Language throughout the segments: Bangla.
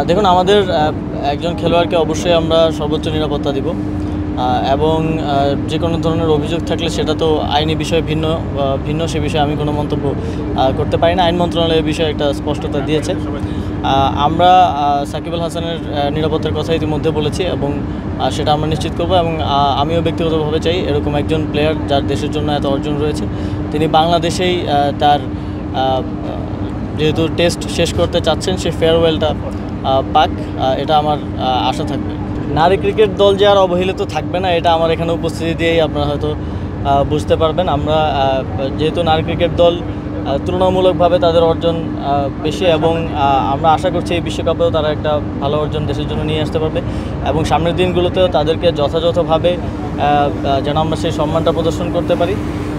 দেখুন আমাদের একজন খেলোয়াড়কে অবশ্যই আমরা সর্বোচ্চ নিরাপত্তা দিব এবং যে কোনো ধরনের অভিযোগ থাকলে সেটা তো আইনি বিষয়ে ভিন্ন সে বিষয়ে আমি কোনো মন্তব্য করতে পারি না। আইন মন্ত্রণালয় এই বিষয়ে একটা স্পষ্টতা দিয়েছে। আমরা সাকিব আল হাসানের নিরাপত্তার কথা ইতিমধ্যে বলেছি এবং সেটা আমরা নিশ্চিত করব এবং আমিও ব্যক্তিগতভাবে চাই এরকম একজন প্লেয়ার যার দেশের জন্য এত অর্জন রয়েছে তিনি বাংলাদেশেই তার যেহেতু টেস্ট শেষ করতে চাচ্ছেন সে ফেয়ারওয়েলটা পাক, এটা আমার আশা থাকবে। নারী ক্রিকেট দল যে আর অবহেলিত থাকবে না এটা আমার এখানে উপস্থিতি দিয়েই আপনারা হয়তো বুঝতে পারবেন। আমরা যেহেতু নারী ক্রিকেট দল তুলনামূলকভাবে তাদের অর্জন বেশি এবং আমরা আশা করছি এই বিশ্বকাপেও তারা একটা ভালো অর্জন দেশের জন্য নিয়ে আসতে পারবে এবং সামনের দিনগুলোতেও তাদেরকে যথাযথভাবে যেন আমরা সেই সম্মানটা প্রদর্শন করতে পারি।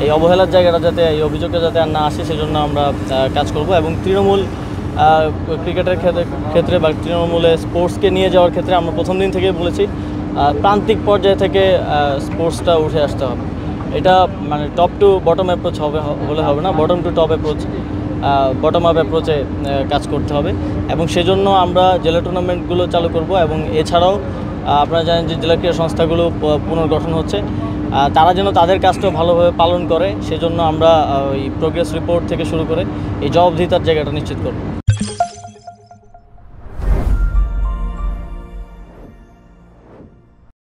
এই অবহেলার জায়গাটা যাতে এই অভিযোগটা যাতে আর না আসে সেজন্য আমরা কাজ করব এবং তৃণমূল ক্রিকেটের ক্ষেত্রে বা তৃণমূলে স্পোর্টসকে নিয়ে যাওয়ার ক্ষেত্রে আমরা প্রথম দিন থেকেই বলেছি প্রান্তিক পর্যায় থেকে স্পোর্টসটা উঠে আসতে হবে। এটা মানে টপ টু বটম অ্যাপ্রোচ হলে হবে না, bottom to top approach, bottom up অ্যাপ্রোচে কাজ করতে হবে এবং সেজন্য আমরা জেলা টুর্নামেন্টগুলো চালু করব এবং এছাড়াও আপনারা জানেন যে জেলা ক্রীড়া সংস্থাগুলো পুনর্গঠন হচ্ছে, তারা যেন তাদের কাজটা ভালোভাবে পালন করে সেজন্য আমরা ওই প্রোগ্রেস রিপোর্ট থেকে শুরু করে এই জবাবদিহিতার জায়গাটা নিশ্চিত করব।